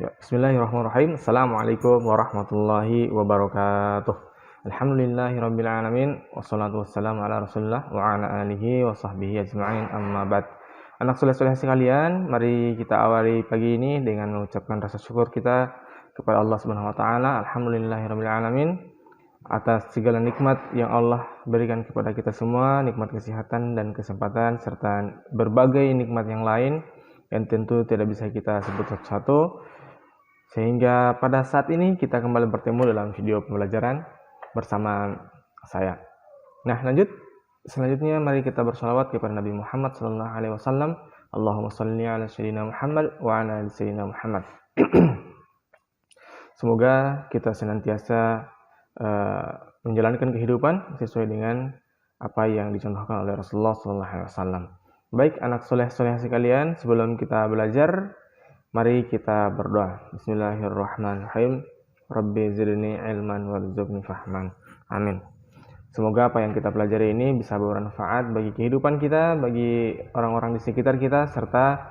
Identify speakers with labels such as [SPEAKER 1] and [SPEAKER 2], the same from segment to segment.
[SPEAKER 1] Ya, bismillahirrahmanirrahim. Assalamualaikum warahmatullahi wabarakatuh. Alhamdulillahirabbil alamin wassalatu wassalamu ala Rasulillah wa ala alihi wa sahbihi ajma'in amma ba'd. Anak soleh-soleh sekalian, mari kita awali pagi ini dengan mengucapkan rasa syukur kita kepada Allah Subhanahu wa taala. Alhamdulillahirabbil alamin atas segala nikmat yang Allah berikan kepada kita semua, nikmat kesehatan dan kesempatan serta berbagai nikmat yang lain yang tentu tidak bisa kita sebut satu-satu. Sehingga pada saat ini kita kembali bertemu dalam video pembelajaran bersama saya. Nah, selanjutnya mari kita bersalawat kepada Nabi Muhammad SAW. Allahumma salli ala sayyidina Muhammad wa ala ali sayyidina Muhammad. Semoga kita senantiasa menjalankan kehidupan sesuai dengan apa yang dicontohkan oleh Rasulullah SAW. Baik anak soleh-soleh sekalian, sebelum kita belajar, mari kita berdoa. Bismillahirrahmanirrahim. Rabbi zidni ilman warzuqni fahman. Amin. Semoga apa yang kita pelajari ini bisa bermanfaat bagi kehidupan kita, bagi orang-orang di sekitar kita, serta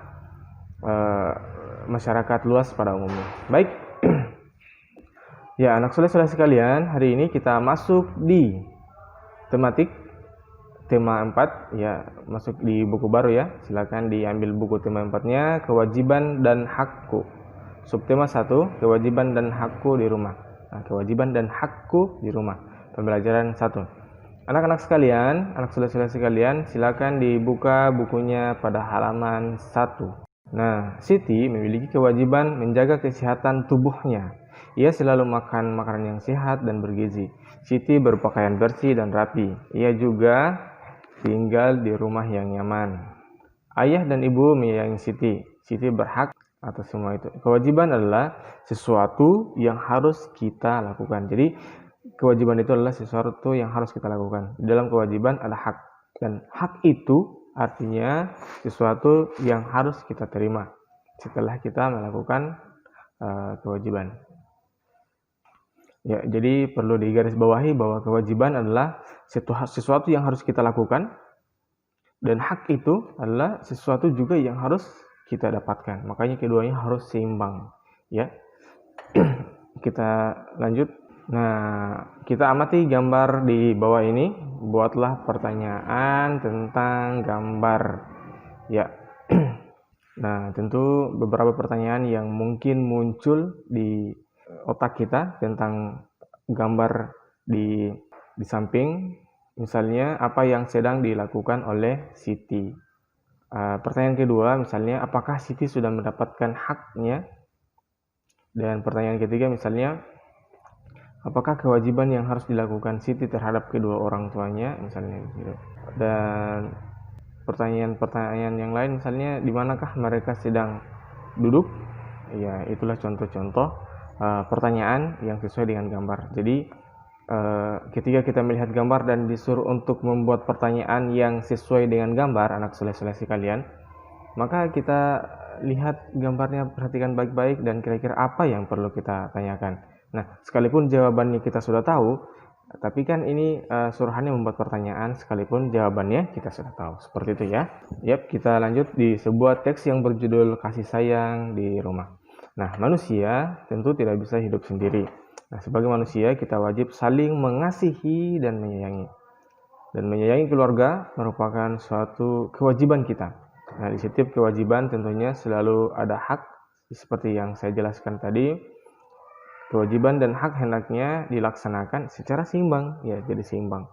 [SPEAKER 1] masyarakat luas pada umumnya. Baik. Ya, anak soleh-soleh sekalian, hari ini kita masuk di tema 4, ya, masuk di buku baru ya. Silakan diambil buku tema 4-nya, kewajiban dan hakku. Subtema 1, kewajiban dan hakku di rumah. Nah, kewajiban dan hakku di rumah. Pembelajaran 1. Anak-anak sekalian, anak soleh-soleh sekalian, silakan dibuka bukunya pada halaman 1. Nah, Siti memiliki kewajiban menjaga kesehatan tubuhnya. Ia selalu makan makanan yang sehat dan bergizi. Siti berpakaian bersih dan rapi. Ia juga tinggal di rumah yang nyaman. Ayah dan ibu menyayangi Siti. Siti berhak atas semua itu. Kewajiban adalah sesuatu yang harus kita lakukan. Jadi kewajiban itu adalah sesuatu yang harus kita lakukan. Di dalam kewajiban ada hak. Dan hak itu artinya sesuatu yang harus kita terima setelah kita melakukan kewajiban. Ya, jadi perlu digarisbawahi bahwa kewajiban adalah sesuatu yang harus kita lakukan, dan hak itu adalah sesuatu juga yang harus kita dapatkan. Makanya keduanya harus seimbang, ya. Kita lanjut. Nah, kita amati gambar di bawah ini. Buatlah pertanyaan tentang gambar, ya. Nah, tentu beberapa pertanyaan yang mungkin muncul di otak kita tentang gambar di samping. Misalnya, apa yang sedang dilakukan oleh Siti. Pertanyaan kedua, misalnya, apakah Siti sudah mendapatkan haknya? Dan pertanyaan ketiga, misalnya, apakah kewajiban yang harus dilakukan Siti terhadap kedua orang tuanya? Misalnya gitu. Dan pertanyaan-pertanyaan yang lain, misalnya, di manakah mereka sedang duduk? Ya, itulah contoh-contoh pertanyaan yang sesuai dengan gambar. Jadi ketika kita melihat gambar dan disuruh untuk membuat pertanyaan yang sesuai dengan gambar, anak soleh-soleh sekalian, maka kita lihat gambarnya, perhatikan baik-baik, dan kira-kira apa yang perlu kita tanyakan. Nah, sekalipun jawabannya kita sudah tahu, tapi kan ini suruhannya membuat pertanyaan sekalipun jawabannya kita sudah tahu. Seperti itu ya. Yap, kita lanjut di sebuah teks yang berjudul Kasih Sayang di Rumah. Nah, manusia tentu tidak bisa hidup sendiri. Nah, sebagai manusia kita wajib saling mengasihi dan menyayangi. Dan menyayangi keluarga merupakan suatu kewajiban kita. Nah, di setiap kewajiban tentunya selalu ada hak, seperti yang saya jelaskan tadi. Kewajiban dan hak hendaknya dilaksanakan secara seimbang, ya, jadi seimbang.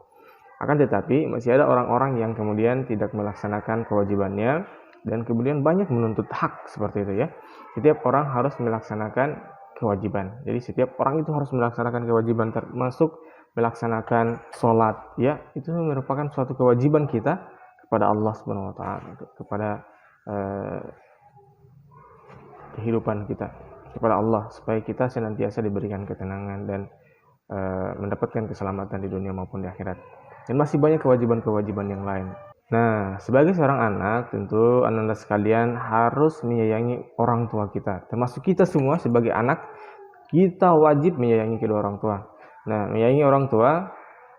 [SPEAKER 1] Akan tetapi masih ada orang-orang yang kemudian tidak melaksanakan kewajibannya dan kemudian banyak menuntut hak, seperti itu ya. Setiap orang harus melaksanakan kewajiban. Jadi setiap orang itu harus melaksanakan kewajiban, termasuk melaksanakan sholat, ya. Itu merupakan suatu kewajiban kita kepada Allah Subhanahu wa taala, kepada kehidupan kita, kepada Allah, supaya kita senantiasa diberikan ketenangan dan mendapatkan keselamatan di dunia maupun di akhirat. Dan masih banyak kewajiban-kewajiban yang lain. Nah, sebagai seorang anak, tentu anak-anak sekalian harus menyayangi orang tua kita. Termasuk kita semua sebagai anak, kita wajib menyayangi kedua orang tua. Nah, menyayangi orang tua,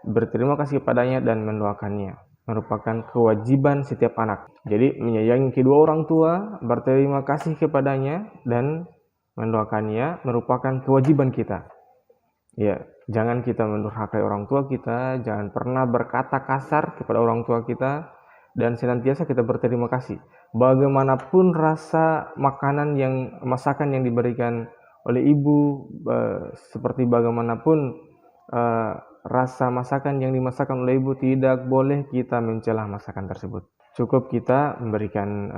[SPEAKER 1] berterima kasih kepadanya dan mendoakannya, merupakan kewajiban setiap anak. Jadi, menyayangi kedua orang tua, berterima kasih kepadanya, dan mendoakannya merupakan kewajiban kita. Ya, jangan kita mendurhakai orang tua kita, jangan pernah berkata kasar kepada orang tua kita, dan senantiasa kita berterima kasih. Bagaimanapun rasa masakan yang diberikan oleh ibu, seperti bagaimanapun rasa masakan yang dimasakan oleh ibu, tidak boleh kita mencela masakan tersebut. Cukup kita memberikan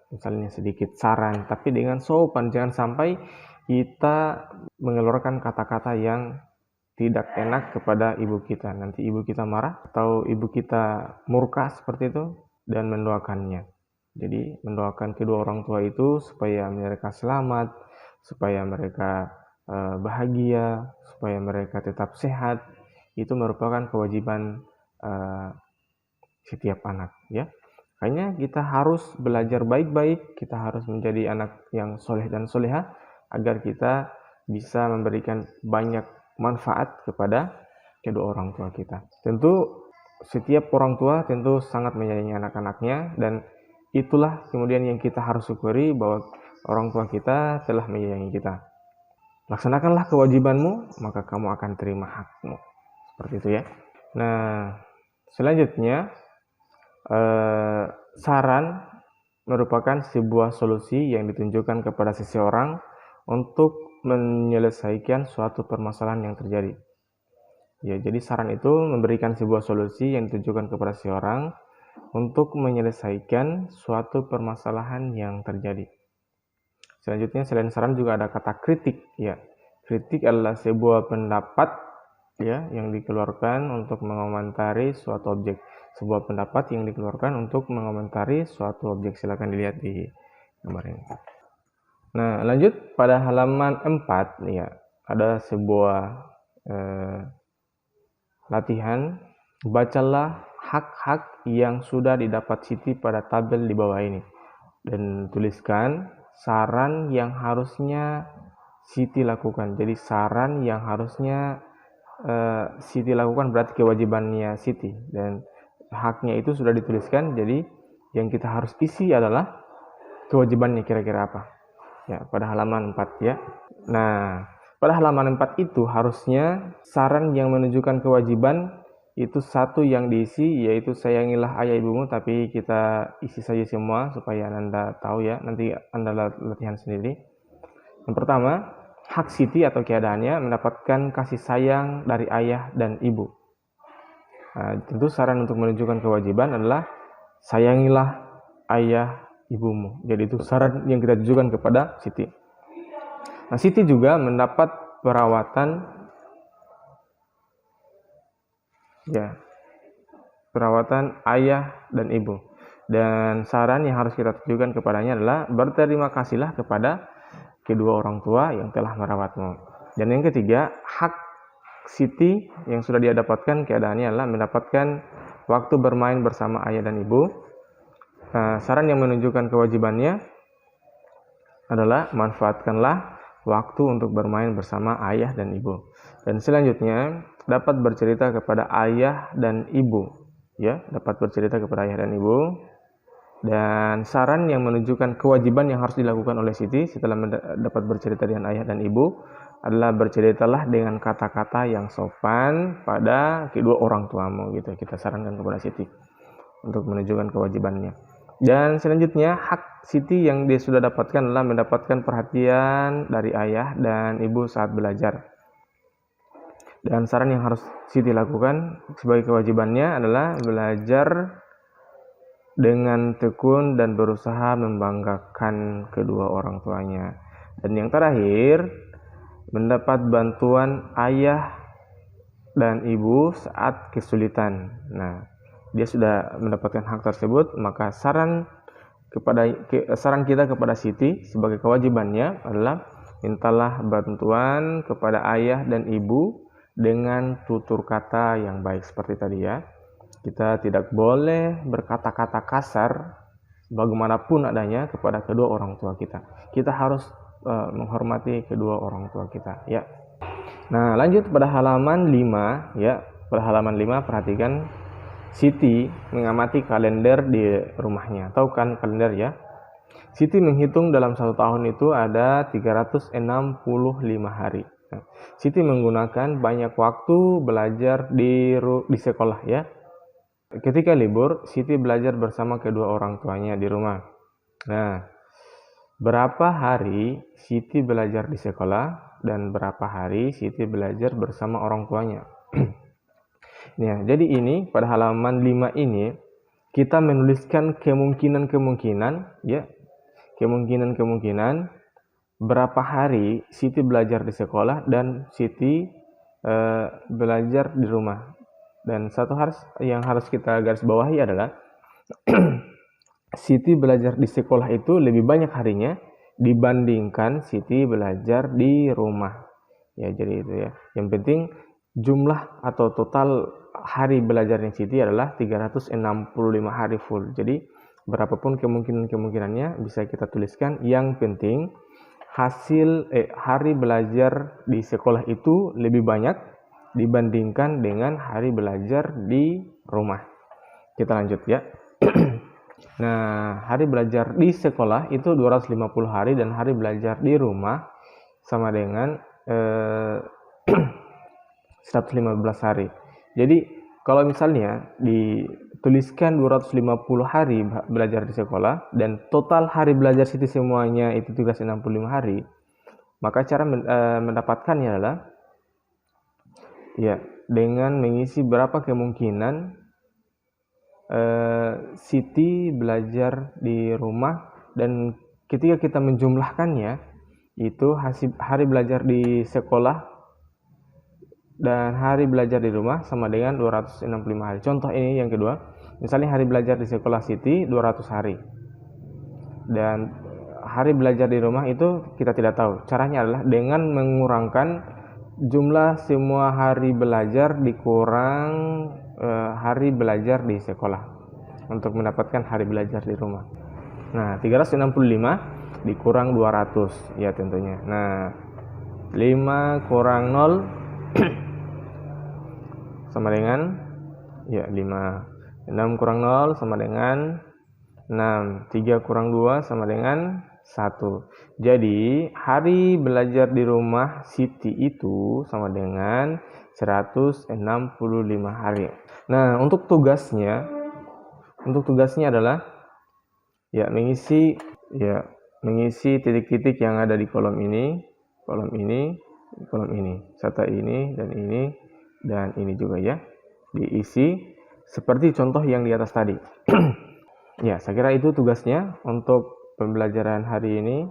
[SPEAKER 1] misalnya sedikit saran, tapi dengan sopan. Jangan sampai kita mengeluarkan kata-kata yang tidak enak kepada ibu kita. Nanti ibu kita marah atau ibu kita murka seperti itu, dan mendoakannya. Jadi mendoakan kedua orang tua itu supaya mereka selamat, supaya mereka bahagia, supaya mereka tetap sehat. Itu merupakan kewajiban setiap anak, ya. Makanya kita harus belajar baik-baik, kita harus menjadi anak yang soleh dan soleha agar kita bisa memberikan banyak manfaat kepada kedua orang tua kita. Tentu setiap orang tua tentu sangat menyayangi anak-anaknya, dan itulah kemudian yang kita harus syukuri bahwa orang tua kita telah menyayangi kita. Laksanakanlah kewajibanmu, maka kamu akan terima hakmu. Seperti itu ya. Nah, selanjutnya saran merupakan sebuah solusi yang ditunjukkan kepada seseorang untuk menyelesaikan suatu permasalahan yang terjadi. Ya, jadi saran itu memberikan sebuah solusi yang ditujukan kepada seseorang untuk menyelesaikan suatu permasalahan yang terjadi. Selanjutnya, selain saran juga ada kata kritik. Ya, kritik adalah sebuah pendapat ya yang dikeluarkan untuk mengomentari suatu objek. Sebuah pendapat yang dikeluarkan untuk mengomentari suatu objek. Silakan dilihat di gambar ini. Nah, lanjut pada halaman 4 ya, ada sebuah latihan. Bacalah hak-hak yang sudah didapat Siti pada tabel di bawah ini, dan tuliskan saran yang harusnya Siti lakukan. Jadi saran yang harusnya Siti lakukan berarti kewajibannya Siti, dan haknya itu sudah dituliskan. Jadi yang kita harus isi adalah kewajibannya kira-kira apa ya, pada halaman 4 ya. Nah, pada halaman 4 itu harusnya saran yang menunjukkan kewajiban itu satu yang diisi, yaitu sayangilah ayah ibumu, tapi kita isi saja semua supaya Anda tahu ya, nanti Anda latihan sendiri. Yang pertama, hak Siti atau keadaannya mendapatkan kasih sayang dari ayah dan ibu. Nah, tentu saran untuk menunjukkan kewajiban adalah sayangilah ayah ibumu. Jadi itu saran yang kita tujukan kepada Siti. Nah, Siti juga mendapat perawatan ya, perawatan ayah dan ibu. Dan saran yang harus kita tujukan kepadanya adalah berterima kasihlah kepada kedua orang tua yang telah merawatmu. Dan yang ketiga, hak Siti yang sudah dia dapatkan keadaannya adalah mendapatkan waktu bermain bersama ayah dan ibu. Saran yang menunjukkan kewajibannya adalah manfaatkanlah waktu untuk bermain bersama ayah dan ibu. Dan selanjutnya dapat bercerita kepada ayah dan ibu, ya, dapat bercerita kepada ayah dan ibu. Dan saran yang menunjukkan kewajiban yang harus dilakukan oleh Siti setelah dapat bercerita dengan ayah dan ibu adalah berceritalah dengan kata-kata yang sopan pada kedua orang tuamu, gitu. Kita sarankan kepada Siti untuk menunjukkan kewajibannya. Dan selanjutnya, hak Siti yang dia sudah dapatkan adalah mendapatkan perhatian dari ayah dan ibu saat belajar. Dan saran yang harus Siti lakukan sebagai kewajibannya adalah belajar dengan tekun dan berusaha membanggakan kedua orang tuanya. Dan yang terakhir, mendapat bantuan ayah dan ibu saat kesulitan. Nah, dia sudah mendapatkan hak tersebut, maka saran kita kepada Siti sebagai kewajibannya adalah mintalah bantuan kepada ayah dan ibu dengan tutur kata yang baik seperti tadi ya. Kita tidak boleh berkata-kata kasar bagaimanapun adanya kepada kedua orang tua kita. Kita harus menghormati kedua orang tua kita ya. Nah, lanjut pada halaman 5 ya. Pada halaman 5 perhatikan Siti mengamati kalender di rumahnya. Tahu kan kalender ya? Siti menghitung dalam 1 tahun itu ada 365 hari. Nah, Siti menggunakan banyak waktu belajar di sekolah ya. Ketika libur, Siti belajar bersama kedua orang tuanya di rumah. Nah, berapa hari Siti belajar di sekolah dan berapa hari Siti belajar bersama orang tuanya? Ya, jadi ini pada halaman 5 ini kita menuliskan kemungkinan-kemungkinan ya. Kemungkinan-kemungkinan berapa hari Siti belajar di sekolah dan Siti belajar di rumah. Dan satu hal yang harus kita garis bawahi adalah Siti belajar di sekolah itu lebih banyak harinya dibandingkan Siti belajar di rumah. Ya, jadi itu ya. Yang penting jumlah atau total hari belajarnya Siti adalah 365 hari full. Jadi berapapun kemungkinannya bisa kita tuliskan. Yang penting hari belajar di sekolah itu lebih banyak dibandingkan dengan hari belajar di rumah. Kita lanjut ya. Nah, hari belajar di sekolah itu 250 hari dan hari belajar di rumah sama dengan 115 hari. Jadi kalau misalnya dituliskan 250 hari belajar di sekolah dan total hari belajar Siti semuanya itu 365 hari, maka cara mendapatkannya adalah ya dengan mengisi berapa kemungkinan Siti belajar di rumah, dan ketika kita menjumlahkannya itu hari belajar di sekolah dan hari belajar di rumah sama dengan 265 hari. Contoh ini yang kedua, misalnya hari belajar di sekolah Siti 200 hari dan hari belajar di rumah itu kita tidak tahu. Caranya adalah dengan mengurangkan jumlah semua hari belajar dikurang hari belajar di sekolah untuk mendapatkan hari belajar di rumah. Nah, 365 dikurang 200 ya tentunya. Nah, 5 kurang 0 sama dengan ya 5. 6 kurang 0 sama dengan 6. 3 kurang 2 sama dengan 1. Jadi hari belajar di rumah Siti itu sama dengan 165 hari. Nah, untuk tugasnya adalah ya mengisi titik-titik yang ada di kolom ini, serta ini dan ini juga ya. Diisi seperti contoh yang di atas tadi. Ya, saya kira itu tugasnya untuk pembelajaran hari ini.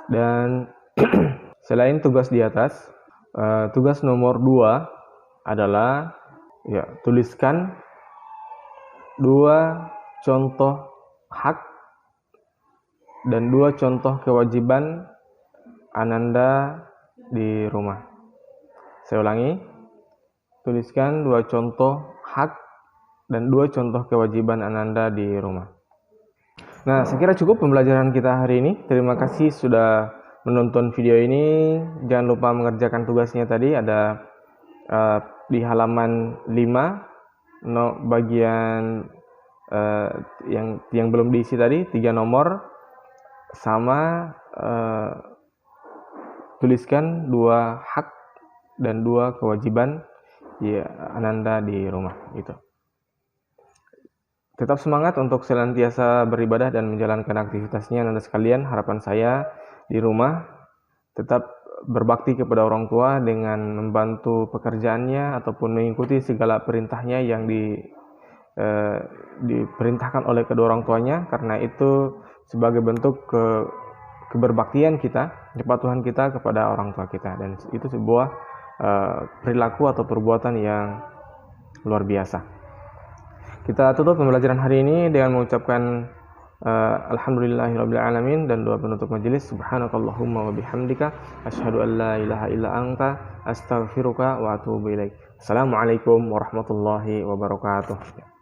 [SPEAKER 1] Dan selain tugas di atas, tugas nomor 2 adalah ya tuliskan 2 contoh hak dan 2 contoh kewajiban Ananda di rumah. Saya ulangi, tuliskan 2 contoh hak dan 2 contoh kewajiban Ananda di rumah. Nah, saya kira cukup pembelajaran kita hari ini. Terima kasih sudah menonton video ini. Jangan lupa mengerjakan tugasnya tadi, ada di halaman 5 bagian yang belum diisi tadi, 3 nomor sama tuliskan 2 hak dan 2 kewajiban ya Ananda di rumah itu. Tetap semangat untuk senantiasa beribadah dan menjalankan aktivitasnya Ananda sekalian. Harapan saya di rumah tetap berbakti kepada orang tua dengan membantu pekerjaannya ataupun mengikuti segala perintahnya yang diperintahkan oleh kedua orang tuanya, karena itu sebagai bentuk keberbaktian kita, kepatuhan kita kepada orang tua kita, dan itu sebuah perilaku atau perbuatan yang luar biasa. Kita tutup pembelajaran hari ini dengan mengucapkan alhamdulillahirabbil alamin dan doa penutup majelis. Subhanakallahumma wa bihamdika asyhadu an la ilaha illa anta astaghfiruka wa atubu ilaik. Assalamualaikum warahmatullahi wabarakatuh.